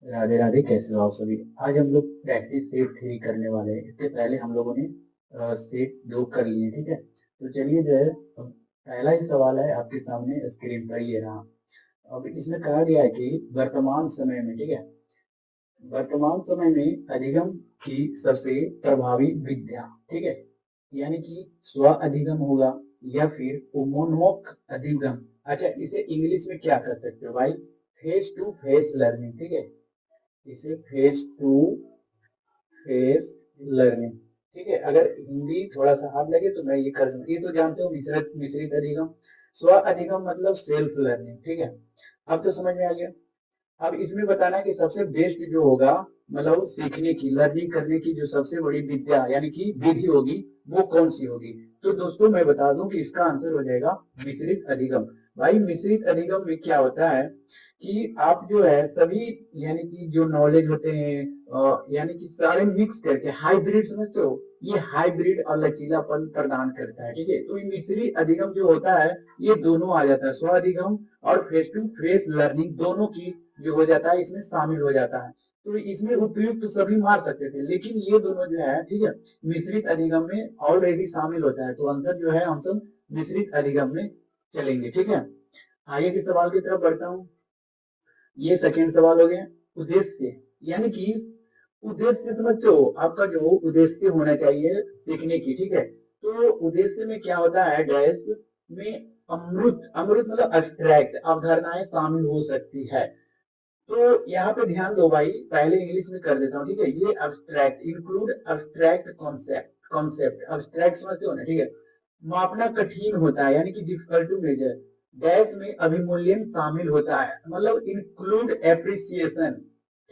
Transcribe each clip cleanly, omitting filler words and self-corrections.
राधे राधे, कैसे हो आप सभी। आज हम लोग प्रैक्टिस सेट थ्री करने वाले हैं। इससे पहले हम लोगों ने सेट दो कर लिए, ठीक है। तो चलिए जो है, अब पहला ही सवाल है आपके सामने स्क्रीन पर, ये रहा। अब इसमें कहा गया है कि वर्तमान समय में, ठीक है, वर्तमान समय में अधिगम की सबसे प्रभावी विद्या, ठीक है, यानी कि स्व अधिगम होगा या फिर उन्मुख अधिगम। अच्छा, इसे इंग्लिश में क्या कर सकते हो भाई? फेस टू फेस लर्निंग, ठीक है। इसे फेस टू फेस लर्निंग, ठीक है। अगर हिंदी थोड़ा सा हार्ड लगे तो मैं ये कर सकती, ये तो जानते हो, मिश्रित मिश्रित अधिगम। स्व अधिगम मतलब सेल्फ लर्निंग, ठीक है। अब तो समझ में आ गया। अब इसमें बताना है कि सबसे बेस्ट जो होगा, मतलब सीखने की, लर्निंग करने की जो सबसे बड़ी विद्या यानी कि विधि होगी, वो कौन सी होगी। तो दोस्तों मैं बता दूं कि इसका आंसर हो जाएगा मिश्रित अधिगम। भाई मिश्रित अधिगम में क्या होता है कि आप जो है सभी, यानी कि जो नॉलेज होते हैं, यानी कि सारे मिक्स करके हाइब्रिड, समझते हो, ये हाइब्रिड और लचीलापन प्रदान करता है, ठीक है। तो ये मिश्रित अधिगम जो होता है, ये दोनों आ जाता है, स्व अधिगम और फेस टू फेस लर्निंग दोनों की जो हो जाता है इसमें शामिल हो जाता है। तो इसमें उपयुक्त सभी मार सकते थे, लेकिन ये दोनों जो है, ठीक है, मिश्रित अधिगम में ऑलरेडी शामिल होता है। तो आंसर जो है हम सब मिश्रित अधिगम में चलेंगे, ठीक है। आगे के सवाल की तरफ बढ़ता हूँ। ये सेकेंड सवाल हो गया। उद्देश्य, यानी कि उद्देश्य समझते हो, आपका जो उद्देश्य होना चाहिए सीखने की, ठीक है। तो उद्देश्य में क्या होता है, डैश में अमृत, अमृत मतलब अब्स्ट्रैक्ट अवधारणाएं शामिल हो सकती है। तो यहाँ पे ध्यान दो भाई, पहले इंग्लिश में कर देता हूँ, ठीक है। ये abstract include abstract concept, concept abstract समझते हो ना, ठीक है। मापना कठिन होता है, यानी कि डिफिकल्ट टू मेजर। डैश में अभिमूल्यन शामिल होता है, मतलब इंक्लूड एप्रिसिएशन,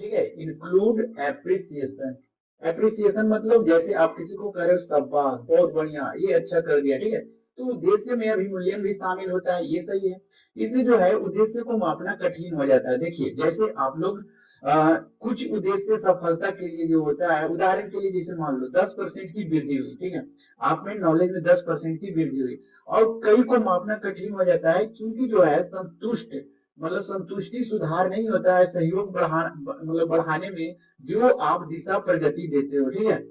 ठीक है, इंक्लूड एप्रिसिएशन। एप्रिसिएशन मतलब जैसे आप किसी को कह रहे हो शाबाश बहुत बढ़िया, ये अच्छा कर दिया, ठीक है। तो उद्देश्य में अभिमूल्यन भी शामिल होता है, ये सही है। इससे जो है उद्देश्य को मापना कठिन हो जाता है। देखिए जैसे आप लोग कुछ उद्देश्य सफलता के लिए जो होता है, उदाहरण के लिए जैसे मान लो 10% की वृद्धि हुई, ठीक है, आप में नॉलेज में 10% की वृद्धि हुई, और कई को मापना कठिन हो जाता है क्योंकि जो है संतुष्ट, मतलब संतुष्टि सुधार नहीं होता है सहयोग मतलब बढ़ाने में जो आप दिशा प्रगति देते हो, ठीक है।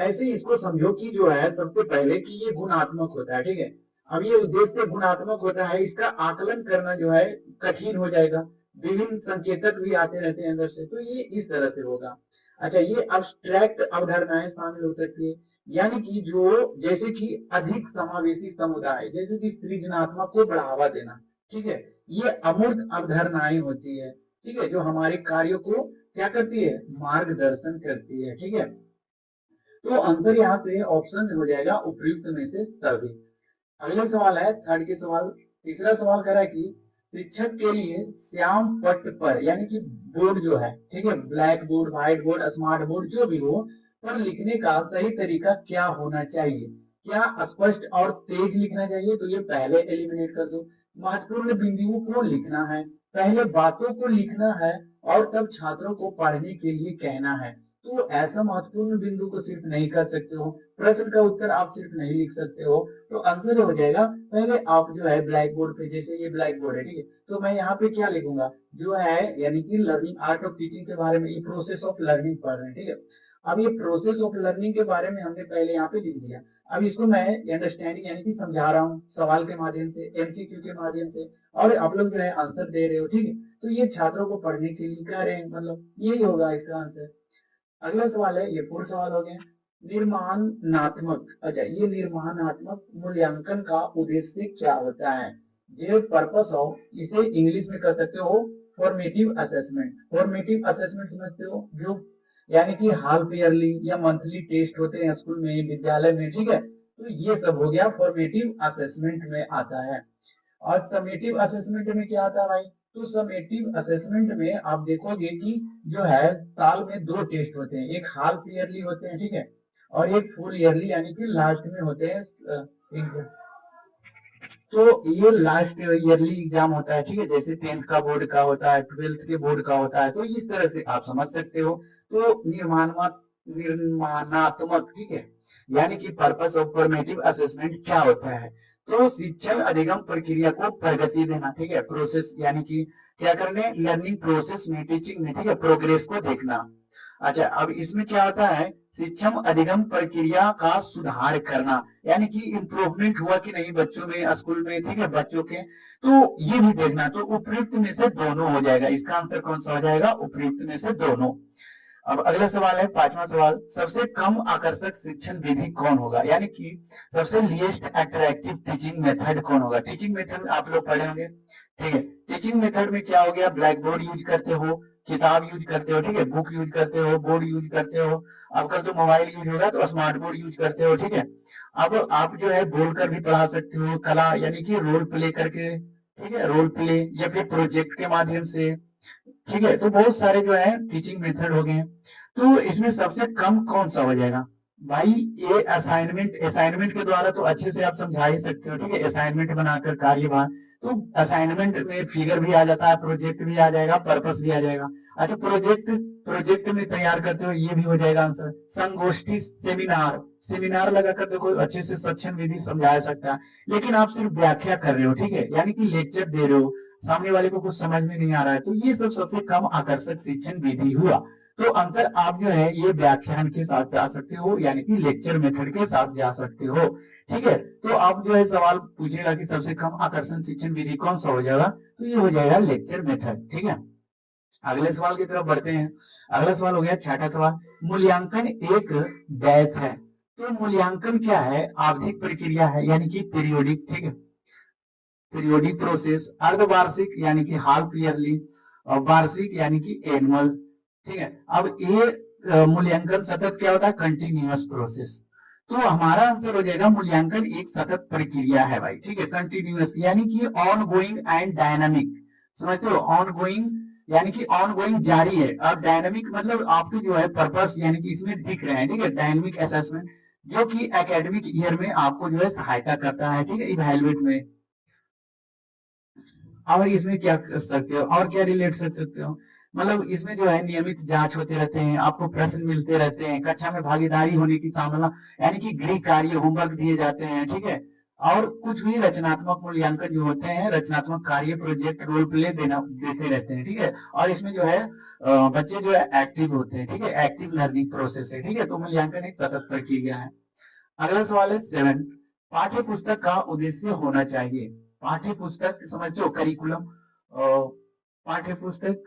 ऐसे इसको समझो कि जो है सबसे पहले कि ये गुणात्मक होता है, ठीक है। अब ये उद्देश्य गुणात्मक होता है, इसका आकलन करना जो है कठिन हो जाएगा, विभिन्न संकेतक भी आते रहते हैं अंदर से, तो ये इस तरह से होगा। अच्छा, ये अब्स्ट्रैक्ट अवधारणाएं शामिल हो सकती है, यानी कि जो, जैसे कि अधिक समावेशी समुदाय, जैसे कि सृजनात्मक को बढ़ावा देना, ठीक है। ये अमूर्त अवधारणाएं होती है, ठीक है, जो हमारे कार्यों को क्या करती है, मार्गदर्शन करती है, ठीक है। तो आंसर यहाँ पे ऑप्शन हो जाएगा उपयुक्त में से सभी। अगला सवाल है थर्ड के सवाल, तीसरा सवाल कह रहा है कि शिक्षक के लिए श्याम पट्ट पर, यानी कि बोर्ड जो है, ठीक है, black board, white board, smart board जो भी हो, पर लिखने का सही तरीका क्या होना चाहिए। क्या स्पष्ट और तेज लिखना चाहिए, तो ये पहले एलिमिनेट कर दो। महत्वपूर्ण बिंदुओं को लिखना है, पहले बातों को लिखना है और तब छात्रों को पढ़ने के लिए कहना है। तो ऐसा महत्वपूर्ण बिंदु को सिर्फ नहीं कर सकते हो, प्रश्न का उत्तर आप सिर्फ नहीं लिख सकते हो। तो आंसर हो जाएगा, पहले आप जो है ब्लैक बोर्ड पे, जैसे ये ब्लैक बोर्ड है, ठीक है, तो मैं यहाँ पे क्या लिखूंगा, जो है यानी कि लर्निंग आर्ट ऑफ टीचिंग के बारे में, ये प्रोसेस ऑफ लर्निंग पढ़ रहे हैं, ठीक है। अब ये प्रोसेस ऑफ लर्निंग के बारे में हमने पहले यहाँ पे लिख दिया। अब इसको मैं अंडरस्टैंडिंग यानी कि समझा रहा हूँ सवाल के माध्यम से, एमसीक्यू के माध्यम से, और आप लोग जो है आंसर दे रहे हो, ठीक है। तो ये छात्रों को पढ़ने के लिए कह रहे हैं, मतलब यही होगा इसका आंसर। अगला सवाल है, ये पूर्ण सवाल हो गया, निर्माणात्मक। अच्छा, ये निर्माणात्मक मूल्यांकन का उद्देश्य क्या होता है, ये पर्पस ऑफ, इसे इंग्लिश में कर सकते हो फॉर्मेटिव असेसमेंट। फॉर्मेटिव असेसमेंट समझते हो, जो यानी कि हाफ ईयरली या मंथली टेस्ट होते हैं स्कूल में, विद्यालय में, ठीक है। तो ये सब हो गया फॉर्मेटिव असेसमेंट में आता है। और समेटिव असेसमेंट में क्या आता है भाई, तो समेटिव असेसमेंट में आप देखोगे कि जो है साल में दो टेस्ट होते हैं, एक हाफ ईयरली होते हैं, ठीक है, और एक फुल ईयरली यानी कि लास्ट में होते हैं। तो ये लास्ट ईयरली एग्जाम होता है, ठीक है, जैसे 10th का बोर्ड का होता है, 12th के बोर्ड का होता है, तो इस तरह से आप समझ सकते हो। तो निर्माणात्मक, ठीक है, यानी कि पर्पस ऑफ फॉर्मेटिव असेसमेंट क्या होता है, तो शिक्षण अधिगम प्रक्रिया को प्रगति देना, ठीक है, प्रोसेस यानी कि क्या करने, लर्निंग प्रोसेस में, टीचिंग में, ठीक है, प्रोग्रेस को देखना। अच्छा, अब इसमें क्या होता है, शिक्षण अधिगम प्रक्रिया का सुधार करना, यानी कि इम्प्रूवमेंट हुआ कि नहीं बच्चों में, स्कूल में, ठीक है, बच्चों के, तो ये भी देखना। तो उपयुक्त में से दोनों हो जाएगा, इसका आंसर कौन सा हो जाएगा, उपयुक्त में से दोनों। अब अगला सवाल है, पांचवा सवाल, सबसे कम आकर्षक शिक्षण विधि कौन होगा, यानी कि सबसे लीस्ट अट्रैक्टिव टीचिंग मेथड कौन होगा। टीचिंग मेथड आप लोग पढ़े होंगे, ठीक है। टीचिंग मेथड में क्या हो गया, ब्लैक बोर्ड यूज करते हो, किताब यूज करते हो, ठीक है, बुक यूज करते हो, बोर्ड यूज करते हो, आजकल तो मोबाइल यूज होगा तो स्मार्ट बोर्ड यूज करते हो, ठीक है। अब आप जो है बोलकर भी पढ़ा सकते हो, कला यानी कि रोल प्ले करके, ठीक है, रोल प्ले या फिर प्रोजेक्ट के माध्यम से, ठीक है। तो बहुत सारे जो है टीचिंग मेथड हो गए। तो इसमें सबसे कम कौन सा हो जाएगा भाई, ये असाइनमेंट, असाइनमेंट के द्वारा तो अच्छे से आप समझा ही सकते हो, ठीक है, असाइनमेंट बनाकर कार्यभार, तो असाइनमेंट में फिगर भी आ जाता है, प्रोजेक्ट भी आ जाएगा, पर्पस भी आ जाएगा। अच्छा, प्रोजेक्ट, प्रोजेक्ट में तैयार करते हो, ये भी हो जाएगा आंसर। संगोष्ठी, सेमिनार, सेमिनार लगाकर देखो अच्छे से शिक्षण विधि समझा सकता है, लेकिन आप सिर्फ व्याख्या कर रहे हो, ठीक है, यानी कि लेक्चर दे रहे हो, सामने वाले को कुछ समझ में नहीं आ रहा है, तो ये सब सबसे कम आकर्षक शिक्षण विधि हुआ। तो आंसर आप जो है ये व्याख्यान के साथ जा सकते हो, यानी कि लेक्चर मेथड के साथ जा सकते हो, ठीक है। तो आप जो है सवाल पूछेगा कि सबसे कम आकर्षण शिक्षण विधि कौन सा हो जाएगा, तो ये हो जाएगा लेक्चर मेथड, ठीक है। अगले सवाल की तरफ बढ़ते हैं। अगला सवाल हो गया छठा सवाल, मूल्यांकन एक डैश है। तो मूल्यांकन क्या है, आवधिक प्रक्रिया है, यानी कि पीरियोडिक, ठीक है, पीरियोडिक प्रोसेस, अर्धवार्षिक यानी कि हाफ ईयरली, और वार्षिक यानी कि एनुअल, ठीक है। अब ये मूल्यांकन सतत क्या होता है, कंटिन्यूअस प्रोसेस। तो हमारा आंसर हो जाएगा मूल्यांकन एक सतत प्रक्रिया है भाई, ठीक है, कंटिन्यूअस यानी कि ऑन गोइंग एंड डायनामिक, समझते हो, ऑन गोइंग यानी कि ऑन गोइंग जारी है, और डायनामिक मतलब आपके जो है पर्पस यानी कि इसमें दिख रहे हैं, ठीक है, डायनामिक असेसमेंट, जो कि एकेडमिक ईयर में आपको जो है सहायता करता है, ठीक है, इवैल्यूएट में। और इसमें क्या कर सकते हो, और क्या रिलेट कर सकते हो, मतलब इसमें जो है नियमित जांच होते रहते हैं, आपको प्रश्न मिलते रहते हैं, कक्षा में भागीदारी होने की संभावना, यानी कि गृह कार्य, होमवर्क दिए जाते हैं, ठीक है। और कुछ भी रचनात्मक मूल्यांकन जो होते हैं, रचनात्मक कार्य, प्रोजेक्ट, रोल प्ले देना देते रहते हैं, ठीक है। और इसमें जो है बच्चे जो है एक्टिव होते हैं, ठीक है, एक्टिव लर्निंग प्रोसेस है, ठीक है। तो मूल्यांकन एक सतत प्रक्रिया है। अगला सवाल है 7, पाठ्य पुस्तक का उद्देश्य होना चाहिए। पाठ्य पुस्तक समझते हो, करिकुलम, पाठ्य पुस्तक,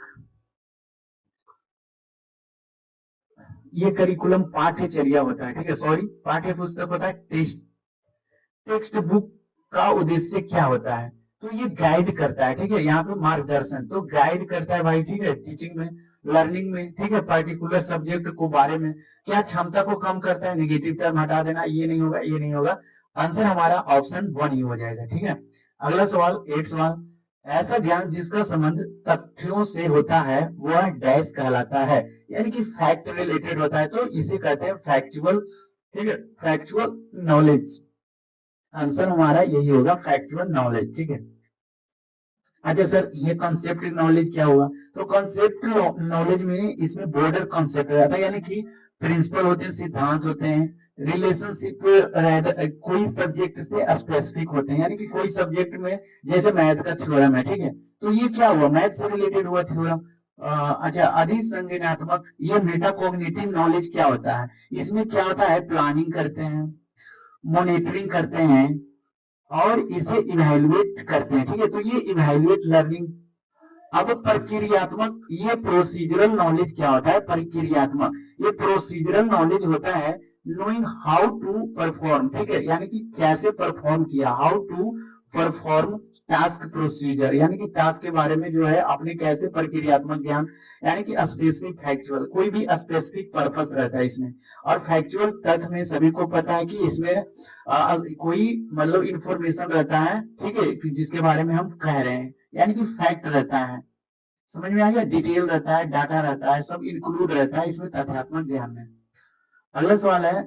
ये करिकुलम पाठ्यचर्या होता है, ठीक है, सॉरी, पाठ्य पुस्तक होता है टेक्स्ट, टेक्स्ट बुक का उद्देश्य क्या होता है, तो ये गाइड करता है, ठीक है, यहाँ पे मार्गदर्शन, तो गाइड करता है भाई, ठीक है, टीचिंग में, लर्निंग में, ठीक है, पर्टिकुलर सब्जेक्ट को बारे में, क्या क्षमता को कम करता है, नेगेटिव टर्म हटा देना, ये नहीं होगा, ये नहीं होगा, आंसर हमारा ऑप्शन 1 ही हो जाएगा, ठीक है। अगला सवाल 8 सवाल, ऐसा ज्ञान जिसका संबंध तथ्यों से होता है वह डैश कहलाता है, यानी कि फैक्ट रिलेटेड होता है, तो इसे कहते हैं फैक्चुअल, ठीक है, फैक्चुअल नॉलेज। आंसर हमारा यही होगा, फैक्चुअल नॉलेज, ठीक है। अच्छा सर, ये कॉन्सेप्ट नॉलेज क्या हुआ, तो कॉन्सेप्ट नॉलेज में इसमें बॉर्डर कॉन्सेप्ट रहता है, यानी कि प्रिंसिपल होते हैं, सिद्धांत होते हैं, रिलेशनशिप कोई सब्जेक्ट से स्पेसिफिक होते हैं, यानी कि कोई सब्जेक्ट में, जैसे मैथ का थ्योरम है, ठीक है, तो ये क्या हुआ, मैथ से रिलेटेड हुआ थ्योरम। अच्छा, अधिसंज्ञानात्मक, ये मेटाकोग्निटिव नॉलेज क्या होता है, इसमें क्या होता है, प्लानिंग करते हैं, मॉनिटरिंग करते हैं, और इसे इवैल्यूएट करते हैं, ठीक है, तो ये इवैल्यूएट लर्निंग। अब प्रक्रियात्मक, ये प्रोसीजरल नॉलेज क्या होता है, प्रक्रियात्मक, ये प्रोसीजरल नॉलेज होता है नोइंग हाउ टू परफॉर्म, ठीक है, यानी कि कैसे परफॉर्म किया, how to perform task procedure, यानी कि टास्क के बारे में जो है आपने कैसे, प्रक्रियात्मक ज्ञान, यानी कि स्पेसिफिक फैक्चुअल, कोई भी स्पेसिफिक पर्पस रहता है इसमें, और फैक्चुअल तथ्य में सभी को पता है कि इसमें कोई मतलब इंफॉर्मेशन रहता है, ठीक है, जिसके बारे में हम कह रहे हैं, यानी कि फैक्ट रहता है, समझ में आ गया, डिटेल रहता है, डाटा रहता है, सब इंक्लूड रहता है इसमें तथ्यात्मक ज्ञान में। अगला सवाल है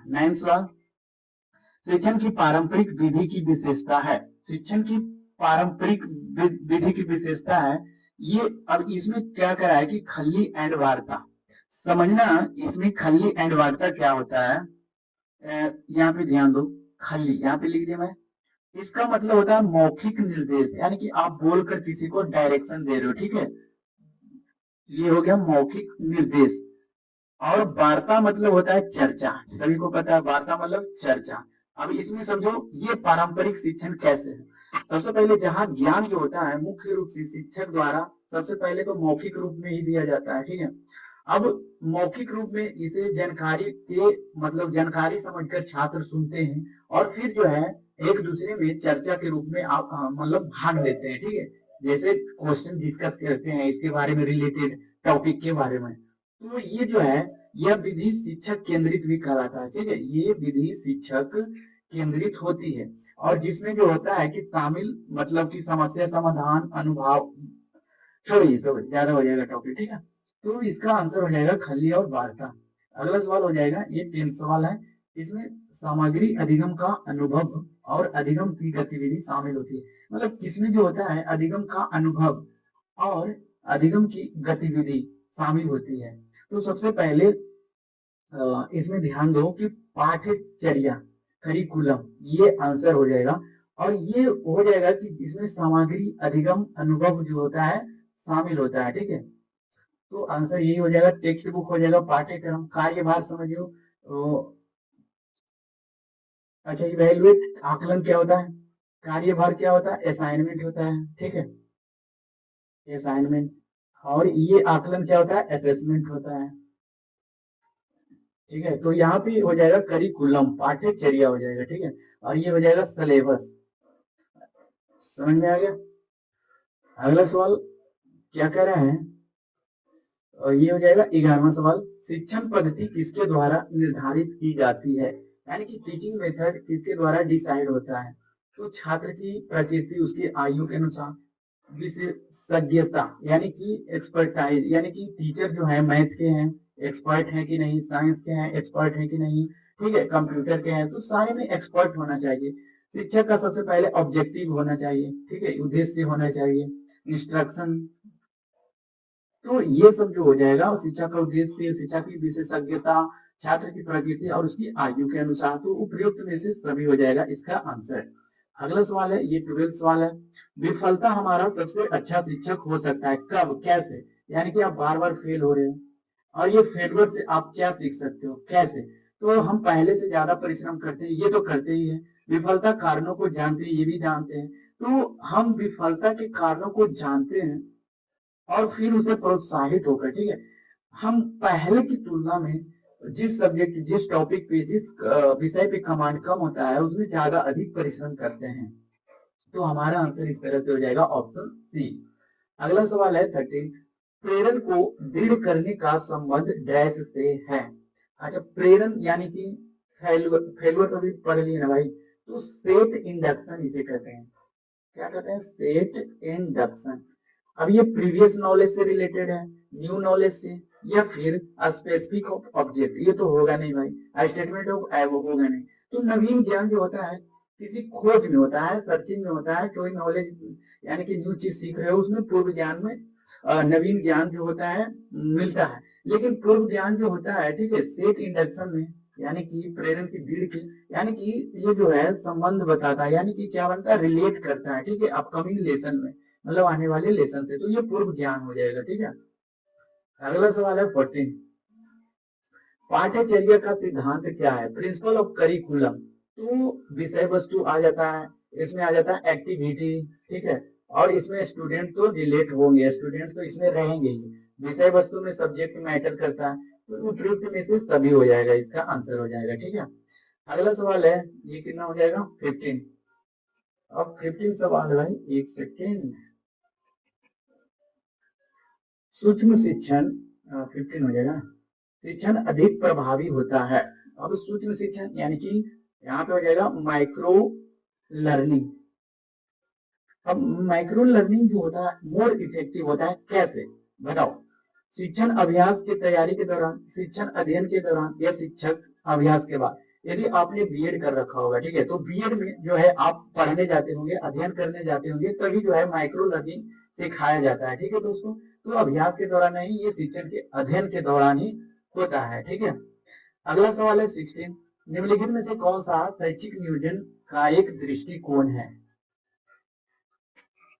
9 सवाल, शिक्षण की पारंपरिक विधि की विशेषता है, शिक्षण की पारंपरिक विधि की विशेषता है ये। अब इसमें क्या करा है कि खल्ली एंड वार्ता, समझना, इसमें खल्ली एंड वार्ता क्या होता है, यहाँ पे ध्यान दो, खल्ली यहाँ पे लिख दिया मैं, इसका मतलब होता है मौखिक निर्देश, यानी कि आप बोलकर किसी को डायरेक्शन दे रहे हो, ठीक है, ये हो गया मौखिक निर्देश। और वार्ता मतलब होता है चर्चा, सभी को पता है वार्ता मतलब चर्चा। अब इसमें समझो ये पारंपरिक शिक्षण कैसे है। सबसे पहले जहां ज्ञान जो होता है मुख्य रूप से शिक्षक द्वारा सबसे पहले तो मौखिक रूप में ही दिया जाता है, ठीक है। अब मौखिक रूप में इसे जानकारी के मतलब जानकारी समझकर छात्र सुनते हैं और फिर जो है एक दूसरे में चर्चा के रूप में आप मतलब भाग लेते हैं, ठीक है। जैसे क्वेश्चन डिस्कस करते हैं इसके बारे में, रिलेटेड टॉपिक के बारे में। तो ये जो है यह विधि शिक्षक केंद्रित भी कहलाता है, ठीक है। ये विधि शिक्षक केंद्रित होती है और जिसमें जो होता है कि शामिल मतलब कि समस्या समाधान अनुभव, छोड़िए सब ज्यादा हो जाएगा टॉपिक, ठीक है। तो इसका आंसर हो जाएगा खली और वार्ता। अगला सवाल हो जाएगा, ये 10 सवाल है। इसमें सामग्री अधिगम का अनुभव और अधिगम की गतिविधि शामिल होती है। मतलब किसमें जो होता है अधिगम का अनुभव और अधिगम की गतिविधि शामिल होती है। तो सबसे पहले इसमें ध्यान दो कि पाठ्यचर्या करिकुलम ये आंसर हो जाएगा। और ये हो जाएगा कि इसमें सामग्री अधिगम अनुभव जो होता है शामिल होता है, ठीक है। तो आंसर यही हो जाएगा, टेक्स्ट बुक हो जाएगा, पाठ्यक्रम, कार्यभार समझियो। अच्छा, इवैल्यूएट आकलन क्या होता है, कार्यभार क्या होता है, असाइनमेंट होता है, ठीक है, असाइनमेंट। और ये आकलन क्या होता है, असेसमेंट होता है, ठीक है। तो यहाँ पे हो जाएगा करिकुलम पाठ्यचर्या हो जाएगा, ठीक है। और ये हो जाएगा सिलेबस। समझ में आ गया। अगला सवाल क्या कह रहे हैं, और ये हो जाएगा 11वां सवाल, शिक्षण पद्धति किसके द्वारा निर्धारित की जाती है, यानी कि टीचिंग मेथड किसके द्वारा डिसाइड होता है। तो छात्र की प्रकृति, उसकी आयु के अनुसार, विशेषज्ञता यानी कि एक्सपर्टाइज, यानी कि टीचर जो है मैथ के हैं एक्सपर्ट है कि नहीं, साइंस के हैं एक्सपर्ट है कि नहीं, ठीक है, कंप्यूटर के हैं, तो सारे में एक्सपर्ट होना चाहिए। शिक्षक का सबसे पहले ऑब्जेक्टिव होना चाहिए, ठीक है, उद्देश्य होना चाहिए, इंस्ट्रक्शन। तो ये सब जो हो जाएगा शिक्षा का उद्देश्य, शिक्षा की विशेषज्ञता, छात्र की प्रकृति और उसकी आयु के अनुसार, तो उपयुक्त में से सभी हो जाएगा इसका आंसर। अगला सवाल है, ये 12 सवाल है, विफलता हमारा सबसे अच्छा शिक्षक हो सकता है कब, कैसे, यानी कि आप बार बार फेल हो रहे हो और ये फेलियर से आप क्या सीख सकते हो, कैसे। तो हम पहले से ज्यादा परिश्रम करते हैं, ये तो करते ही है, विफलता कारणों को जानते हैं, ये भी जानते हैं। तो हम विफलता के कारणों को जानते हैं और फिर उसे प्रोत्साहित होकर, ठीक है, हम पहले की तुलना में जिस सब्जेक्ट, जिस टॉपिक पे, जिस विषय पे कमांड कम होता है उसमें ज्यादा अधिक परिश्रम करते हैं। तो हमारा आंसर इस तरह से हो जाएगा ऑप्शन सी। अगला सवाल है 13, प्रेरण को दृढ़ करने का संबंध डैश से है। अच्छा, प्रेरण यानी कि फेलुअर तो भी पढ़ लिए ना भाई। तो सेट इंडक्शन इसे कहते हैं, क्या कहते हैं, सेट इंडक्शन। अब ये प्रीवियस नॉलेज से रिलेटेड है, न्यू नॉलेज से, या फिर स्पेसिफिक ऑफ ऑब्जेक्ट, ये तो होगा नहीं भाई, स्टेटमेंट ऑफ वो होगा नहीं। तो नवीन ज्ञान जो होता है किसी खोज में होता है, सर्चिंग में होता है, कोई नॉलेज यानी कि न्यू चीज सीख रहे हो उसमें पूर्व ज्ञान में नवीन ज्ञान जो होता है मिलता है। लेकिन पूर्व ज्ञान जो होता है, ठीक है, सेट इंडक्शन में, यानी कि प्रेरण की दृढ़ की, यानी कि ये जो है संबंध बताता है, यानी कि क्या बनता है, रिलेट करता है, ठीक है, अपकमिंग लेसन में, मतलब आने वाले लेसन से। तो ये पूर्व ज्ञान हो जाएगा, ठीक है। अगला सवाल है 14, पाठ्यचर्या का सिद्धांत क्या है, प्रिंसिपल ऑफ करिकुलम। तो विषय वस्तु आ जाता है, इसमें आ जाता है एक्टिविटी, ठीक है, और इसमें स्टूडेंट तो रिलेट होंगे, स्टूडेंट तो इसमें रहेंगे ही, विषय वस्तु में सब्जेक्ट मैटर करता है। तो उपयुक्त में से सभी हो जाएगा, इसका आंसर हो जाएगा, ठीक है। अगला सवाल है, ये कितना हो जाएगा 15। अब 15 सवाल है भाई, एक सेकेंड, सूक्ष्म शिक्षण 15 हो जाएगा, शिक्षण अधिक प्रभावी होता है। अब सूक्ष्म शिक्षण यानी कि यहाँ पे हो जाएगा माइक्रो लर्निंग। अब माइक्रो लर्निंग जो होता है मोर इफेक्टिव होता है, कैसे बताओ। शिक्षण अभ्यास की तैयारी के दौरान, शिक्षण अध्ययन के दौरान, या शिक्षक अभ्यास के बाद। यदि आपने बीएड कर रखा होगा, ठीक है, तो बीएड में जो है आप पढ़ने जाते होंगे, अध्ययन करने जाते होंगे, तभी जो है माइक्रो लर्निंग सिखाया जाता है, ठीक है दोस्तों। तो अभ्यास के दौरान नहीं, ये शिक्षण के अध्ययन के दौरान ही होता है, ठीक है। अगला सवाल है 16, निम्नलिखित में से कौन सा शैक्षिक नियोजन का एक दृष्टिकोण है।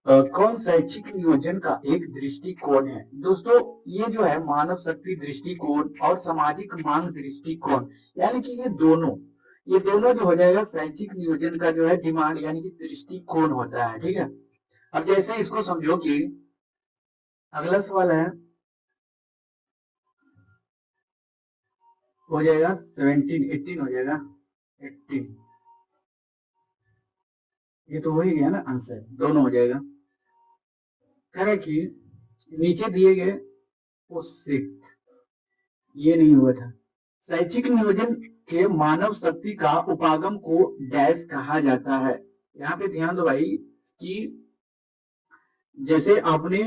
कौन शैक्षिक नियोजन का एक दृष्टिकोण है? दोस्तों ये जो है मानव शक्ति दृष्टिकोण और सामाजिक मांग दृष्टिकोण, यानी कि ये दोनों जो हो जाएगा शैक्षिक नियोजन का जो है डिमांड यानी कि दृष्टिकोण होता है। ठीक है, अब जैसे इसको समझो कि अगला सवाल है, हो जाएगा 17 18 हो जाएगा 18, ये तो हो ही गया ना आंसर, दोनों हो जाएगा। कह रहे कि नीचे दिए गए ये नहीं हुआ था। शैक्षिक नियोजन के मानव शक्ति का उपागम को डैश कहा जाता है। यहाँ पे ध्यान दो भाई कि जैसे आपने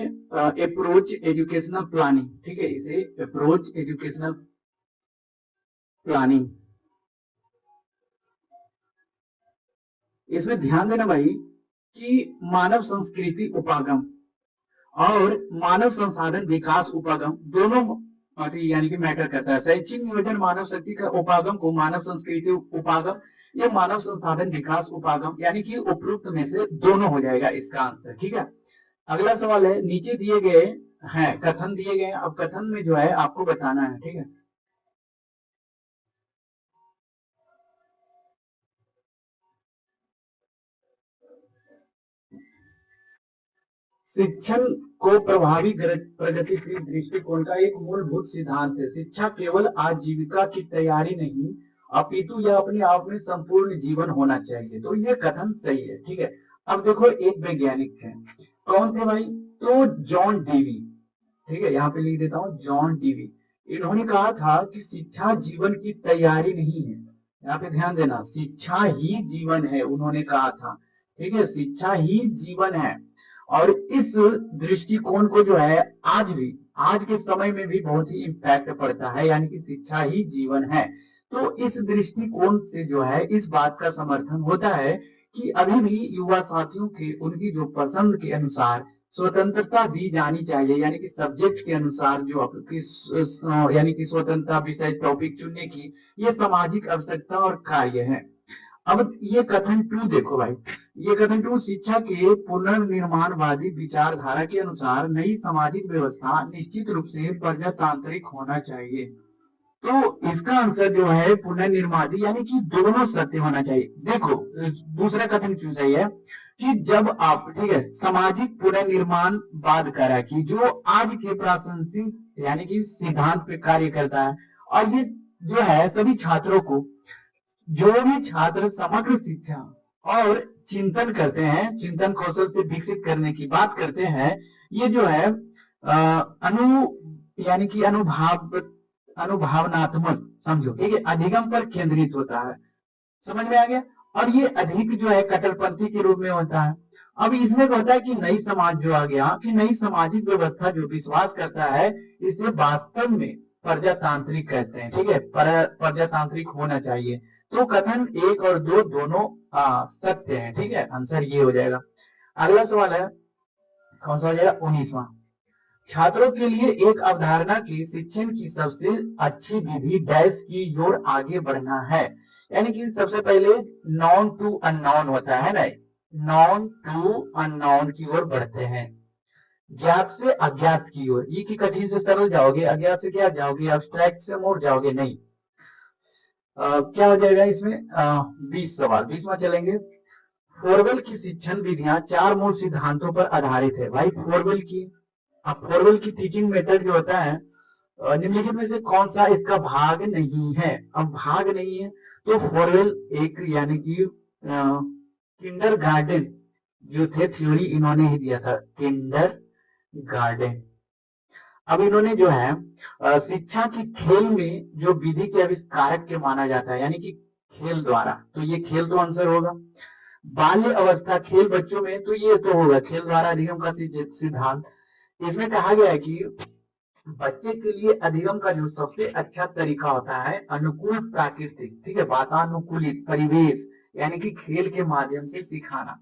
अप्रोच एजुकेशनल प्लानिंग, ठीक है, इसे अप्रोच एजुकेशनल प्लानिंग, इसमें ध्यान देना भाई कि मानव संस्कृति उपागम और मानव संसाधन विकास उपागम दोनों यानी कि मैटर करता है। शैक्षिक नियोजन मानव शक्ति का उपागम को मानव संस्कृति उपागम या मानव संसाधन विकास उपागम यानी कि उपयुक्त में से दोनों हो जाएगा इसका आंसर। ठीक है, अगला सवाल है, नीचे दिए गए हैं कथन दिए गए, अब कथन में जो है आपको बताना है। ठीक है, शिक्षण को प्रभावी प्रगतिशील दृष्टिकोण का एक मूलभूत सिद्धांत है। शिक्षा केवल आजीविका की तैयारी नहीं अपितु यह अपने आप में संपूर्ण जीवन होना चाहिए। तो ये कथन सही है। ठीक है, अब देखो एक वैज्ञानिक थे, कौन थे भाई? तो जॉन डीवी। ठीक है, यहाँ पे लिख देता हूँ जॉन डीवी। इन्होंने कहा था कि शिक्षा जीवन की तैयारी नहीं है। यहाँ पे ध्यान देना, शिक्षा ही जीवन है, उन्होंने कहा था। ठीक है, शिक्षा ही जीवन है। और इस दृष्टिकोण को जो है आज के समय में भी बहुत ही इम्पैक्ट पड़ता है, यानी कि शिक्षा ही जीवन है। तो इस दृष्टिकोण से जो है इस बात का समर्थन होता है कि अभी भी युवा साथियों के उनकी जो पसंद के अनुसार स्वतंत्रता दी जानी चाहिए, यानी कि सब्जेक्ट के अनुसार जो आपकी यानी कि स्वतंत्रता विषय टॉपिक चुनने की ये सामाजिक आवश्यकता और कार्य है। अब ये कथन 2 देखो भाई, ये कथन 2, शिक्षा के पुनर्निर्माणवादी विचारधारा के अनुसार नई सामाजिक व्यवस्था निश्चित रूप से प्रजातांत्रिक होना चाहिए। तो इसका आंसर जो है पुनर्निर्माण यानी कि दोनों सत्य होना चाहिए। देखो दूसरा कथन क्यों सही है कि जब आप, ठीक है, सामाजिक पुनर्निर्माण बाद करा कि जो आज के प्रासंगिक यानी कि सिद्धांत पे कार्य करता है, और ये जो है सभी छात्रों को, जो भी छात्र समग्र शिक्षा और चिंतन करते हैं, चिंतन कौशल से विकसित करने की बात करते हैं, ये जो है यानी कि अनुभावनात्मक समझो, ठीक है, अधिगम पर केंद्रित होता है। समझ में आ गया? और ये अधिक जो है कट्टरपंथी के रूप में होता है। अब इसमें क्या होता है कि नई समाज जो आ गया कि नई सामाजिक व्यवस्था जो विश्वास करता है इसे वास्तव में प्रजातांत्रिक कहते हैं। ठीक है, प्रजातांत्रिक होना चाहिए। तो कथन 1 और 2 दोनों सत्य है। ठीक है, आंसर ये हो जाएगा। अगला सवाल है, कौन सा हो जाएगा? 19वां। छात्रों के लिए एक अवधारणा की शिक्षण की सबसे अच्छी विधि डैश की ओर आगे बढ़ना है, यानी कि सबसे पहले नॉन टू अननोन होता है ना, नॉन टू अननोन की ओर बढ़ते हैं, ज्ञात से अज्ञात की ओर। ये की कठिन से सरल जाओगे, अज्ञात से क्या जाओगे, अब्स्ट्रैक्ट से मोर जाओगे नहीं। क्या हो जाएगा इसमें? 20 सवाल, 20वां चलेंगे। फोरवेल की शिक्षण विधियां 4 मूल सिद्धांतों पर आधारित है। भाई फोरवेल की टीचिंग मेथड जो होता है निम्नलिखित में से कौन सा इसका भाग नहीं है? अब भाग नहीं है तो फोरवेल एक यानी कि किंडर गार्डन जो थे थ्योरी इन्होंने ही दिया था, किंडर गार्डन। अब इन्होंने जो है शिक्षा की खेल में जो विधि के आविष्कारक के माना जाता है, यानी कि खेल द्वारा, तो ये खेल तो आंसर होगा। बाल्य अवस्था खेल बच्चों में, तो ये तो होगा खेल द्वारा अधिगम का सिद्धांत। इसमें कहा गया है कि बच्चे के लिए अधिगम का जो सबसे अच्छा तरीका होता है अनुकूल प्राकृतिक, ठीक है, वातानुकूलित परिवेश, यानी कि खेल के माध्यम से सिखाना।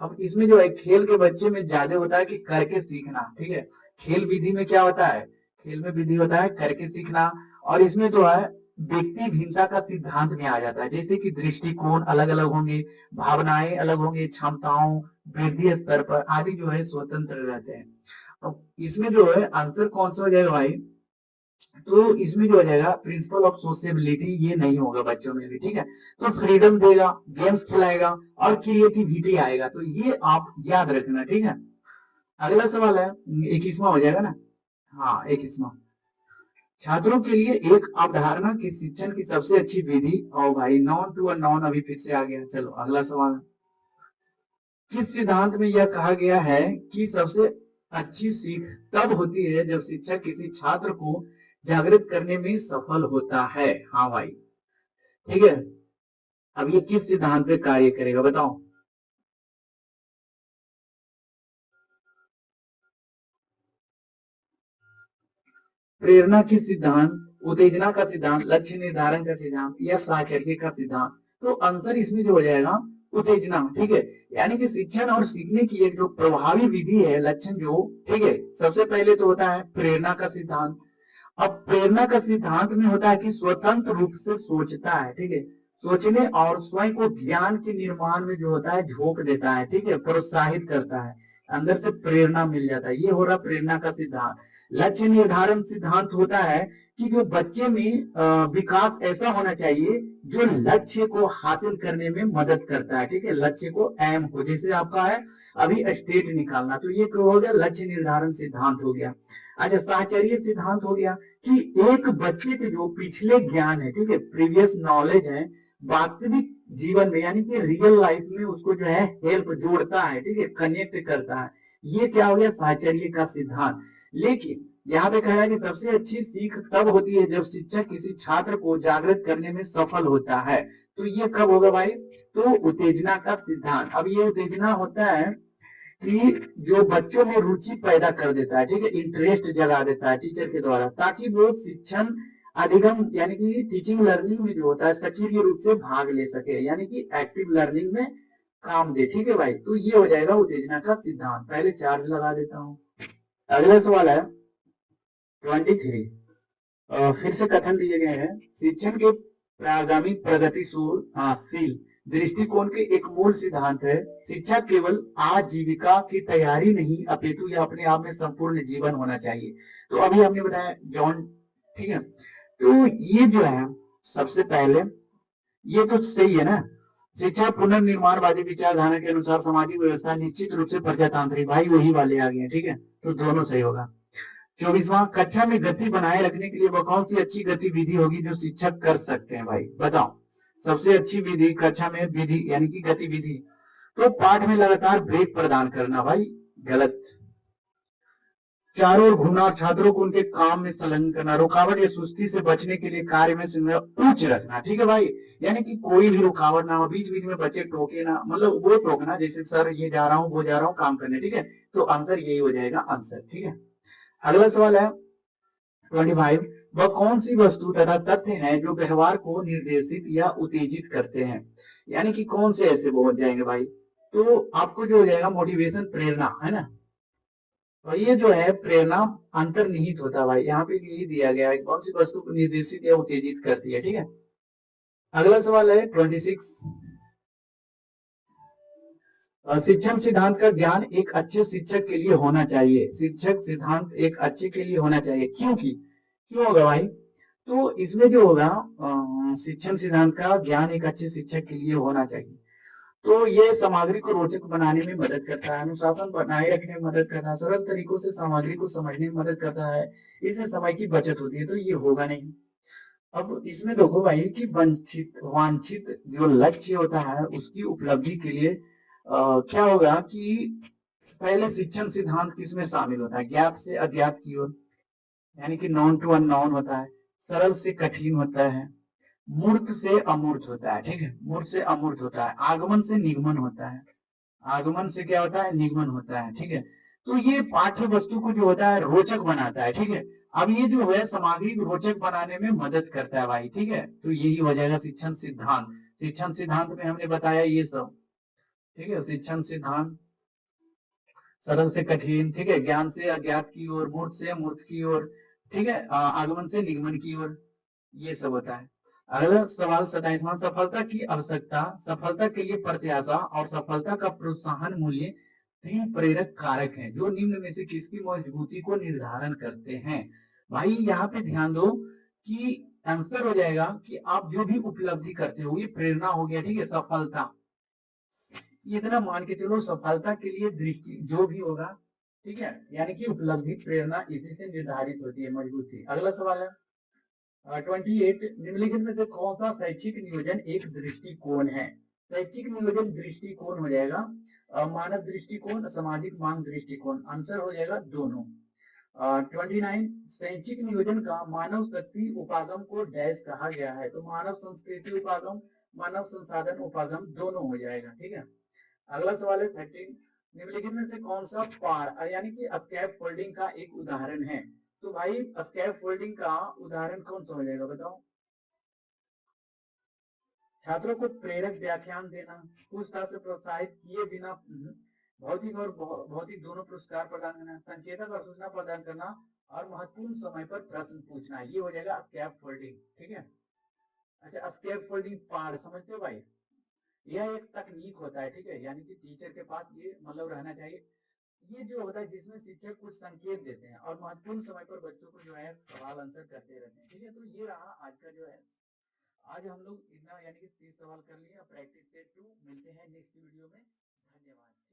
अब इसमें जो है खेल के बच्चे में ज्यादा होता है कि करके सीखना। ठीक है, खेल विधि में क्या होता है? खेल में विधि होता है करके सीखना, और इसमें तो है व्यक्ति भिन्नता का सिद्धांत में आ जाता है, जैसे कि दृष्टिकोण अलग अलग होंगे, भावनाएं अलग होंगे, क्षमताओं वृद्धि स्तर पर आदि जो है स्वतंत्र रहते हैं। अब इसमें जो है आंसर कौन सा हो जाएगा भाई, तो इसमें जो हो जाएगा प्रिंसिपल ऑफ सोशेबिलिटी, ये नहीं होगा बच्चों में भी, ठीक है। तो फ्रीडम देगा, गेम्स खिलाएगा और क्रिएटिविटी आएगा, तो ये आप याद रखना, ठीक है। अगला सवाल है 21वां हो जाएगा ना, हाँ 21वां, छात्रों के लिए एक अवधारणा के शिक्षण की सबसे अच्छी विधि। और भाई नॉन टू अननोन अभी फिर से आ गया। चलो अगला सवाल, किस सिद्धांत में यह कहा गया है कि सबसे अच्छी सीख तब होती है जब शिक्षक किसी छात्र को जागृत करने में सफल होता है। हाँ भाई, ठीक है। अब ये किस सिद्धांत पे कार्य करेगा बताओ। प्रेरणा की सिद्धांत, उत्तेजना का सिद्धांत, लक्ष्य निर्धारण का सिद्धांत या साहचर्य का सिद्धांत। तो आंसर इसमें जो हो जाएगा उत्तेजना, ठीक है। यानी कि शिक्षण और सीखने की एक जो प्रभावी विधि है, लक्षण जो, ठीक है, सबसे पहले तो होता है प्रेरणा का सिद्धांत। अब प्रेरणा का सिद्धांत में होता है कि स्वतंत्र रूप से सोचता है, ठीक है, सोचने और स्वयं को ज्ञान के निर्माण में जो होता है झोंक देता है, ठीक है, प्रोत्साहित करता है, अंदर से प्रेरणा मिल जाता है, ये हो रहा प्रेरणा का सिद्धांत। लक्ष्य निर्धारण सिद्धांत होता है कि जो बच्चे में विकास ऐसा होना चाहिए जो लक्ष्य को हासिल करने में मदद करता है, ठीक है, लक्ष्य को एम हो, जैसे आपका है अभी स्टेट निकालना, तो ये हो गया लक्ष्य निर्धारण सिद्धांत हो गया। अच्छा, साहचर्य सिद्धांत हो गया कि एक बच्चे के जो पिछले ज्ञान है, ठीक है, प्रीवियस नॉलेज है, वास्तविक जीवन में यानी कि रियल लाइफ में उसको जो है हेल्प जोड़ता है, ठीक है, कनेक्ट करता है, ये क्या हो गया साहचर्य का सिद्धांत। लेकिन यहाँ पे कह रहा है कि सबसे अच्छी सीख तब होती है जब शिक्षक किसी छात्र को जागृत करने में सफल होता है, तो ये कब होगा भाई, तो उत्तेजना का सिद्धांत। अब ये उत्तेजना होता है कि जो बच्चों में रुचि पैदा कर देता है, ठीक है, इंटरेस्ट जगा देता है टीचर के द्वारा, ताकि वो शिक्षण अधिगम यानी कि टीचिंग लर्निंग में जो होता है सक्रिय रूप से भाग ले सके, यानी कि एक्टिव लर्निंग में काम दे, ठीक है भाई। तो ये हो जाएगा उत्तेजना का सिद्धांत। पहले चार्ज लगा देता हूँ। अगला सवाल है 23, फिर से कथन दिए गए हैं, शिक्षण के प्रागामी प्रगतिशील दृष्टिकोण के एक मूल सिद्धांत है, शिक्षा केवल आजीविका की तैयारी नहीं अपितु यह अपने आप में संपूर्ण जीवन होना चाहिए। तो अभी हमने बताया जॉन, ठीक है। तो ये जो है सबसे पहले ये तो सही है ना, शिक्षा पुनर्निर्माणवादी विचारधारा के अनुसार सामाजिक व्यवस्था निश्चित रूप से प्रजातांत्रिक, भाई वही वाले आ गए, ठीक है, तो दोनों सही होगा। 24वां, कक्षा में गति बनाए रखने के लिए वह कौन सी अच्छी गतिविधि होगी जो शिक्षक कर सकते हैं, भाई बताओ। सबसे अच्छी विधि कक्षा में विधि यानी कि गतिविधि, तो पाठ में लगातार ब्रेक प्रदान करना, भाई गलत। चारों ओर घूमना और छात्रों को उनके काम में संलग्न करना, रुकावट या सुस्ती से बचने के लिए कार्य में उच्च रखना, ठीक है भाई, यानी कि कोई भी रुकावट ना हो, बीच बीच में बच्चे टोके ना, मतलब वो टोकना जैसे सर ये जा रहा हूँ वो जा रहा हूँ काम करने, ठीक है। तो आंसर यही हो जाएगा आंसर, ठीक है। अगला सवाल है 25, वह कौन सी वस्तु तथा तथ्य है जो व्यवहार को निर्देशित या उत्तेजित करते हैं, यानी कि कौन से ऐसे वो हो जाएंगे भाई, तो आपको जो हो जाएगा मोटिवेशन, प्रेरणा, है ना। और ये जो है प्रेरणा अंतर्निहित होता है भाई, यहाँ पे यही दिया गया है कौन सी वस्तु को निर्देशित या उत्तेजित करती है, ठीक है। अगला सवाल है 26, शिक्षण सिद्धांत का ज्ञान एक अच्छे शिक्षक के लिए होना चाहिए, शिक्षक सिद्धांत एक अच्छे के लिए होना चाहिए, क्योंकि क्यों होगा भाई, तो इसमें जो होगा शिक्षण सिद्धांत का ज्ञान एक अच्छे शिक्षक के लिए होना चाहिए, तो ये सामग्री को रोचक बनाने में मदद करता है, अनुशासन बनाए रखने में मदद करता है, सरल तरीकों से सामग्री को समझने में मदद करता है, इससे समय की बचत होती है, तो ये होगा नहीं। अब इसमें देखो भाई कि वंचित वांछित जो लक्ष्य होता है उसकी उपलब्धि के लिए क्या होगा कि पहले शिक्षण सिद्धांत किसमें शामिल होता है, ज्ञात से अज्ञात की ओर, यानी कि नॉन टू अननोन होता है, सरल से कठिन होता है, मूर्त से अमूर्त होता है, ठीक है, मूर्त से अमूर्त होता है, आगमन से निगमन होता है, आगमन से क्या होता है, निगमन होता है, ठीक है। तो ये पाठ्य वस्तु को जो होता है रोचक बनाता है, ठीक है। अब ये जो है सामग्री रोचक बनाने में मदद करता है भाई, ठीक है, तो यही हो जाएगा शिक्षण सिद्धांत। शिक्षण सिद्धांत में हमने बताया ये सब, ठीक है, शिक्षण सिद्धांत सरल से कठिन, ठीक है, ज्ञान से अज्ञात की ओर, मूर्त से मूर्त की ओर, ठीक है, आगमन से निगमन की ओर, ये सब होता है। अगला सवाल 27वां, सफलता की आवश्यकता, सफलता के लिए प्रत्याशा और सफलता का प्रोत्साहन मूल्य तीन प्रेरक कारक हैं जो निम्न में से किसकी मजबूती को निर्धारण करते हैं। भाई यहाँ पे ध्यान दो कि आंसर हो जाएगा कि आप जो भी उपलब्धि करते हो, ये प्रेरणा हो गया, ठीक है। सफलता, इतना मान के चलो, सफलता के लिए दृष्टि जो भी होगा, ठीक है, यानी कि उपलब्धि प्रेरणा इसी से निर्धारित होती है, मजबूती। अगला सवाल है 28, निम्नलिखित में से कौन सा शैक्षिक नियोजन एक दृष्टिकोण है। शैक्षिक नियोजन दृष्टिकोण हो जाएगा मानव दृष्टिकोण, सामाजिक मांग दृष्टिकोण। आंसर हो जाएगा दोनों। 29, शैक्षिक नियोजन का मानव शक्ति उपागम को डैश कहा गया है। तो मानव संस्कृति उपागम, मानव संसाधन उपागम दोनों हो जाएगा, ठीक है। अगला सवाल है 13, निम्नलिखित में से कौन सा पार यानी कि स्कैप फोल्डिंग का एक उदाहरण है। तो भाई स्कैप फोल्डिंग का उदाहरण कौन सा हो जाएगा बताओ। छात्रों को प्रेरक व्याख्यान देना, पूछताछ से प्रोत्साहित किए बिना भौतिक और भौतिक दोनों पुरस्कार प्रदान करना, संकेतक और सूचना प्रदान करना और महत्वपूर्ण समय पर प्रश्न पूछना, ये हो जाएगा स्कैप फोल्डिंग, ठीक है। अच्छा, स्कैप फोल्डिंग पार समझते हो भाई, यह एक तकनीक होता है, ठीक है, यानी कि टीचर के पास ये मतलब रहना चाहिए। ये जो होता है जिसमें शिक्षक कुछ संकेत देते हैं और महत्वपूर्ण समय पर बच्चों को जो है सवाल आंसर करते रहते हैं, ठीक है। तो ये रहा आज का जो है, आज हम लोग इतना यानी कि 30 सवाल कर लिए। प्रैक्टिस सेट 2 मिलते हैं नेक्स्ट वीडियो में। धन्यवाद।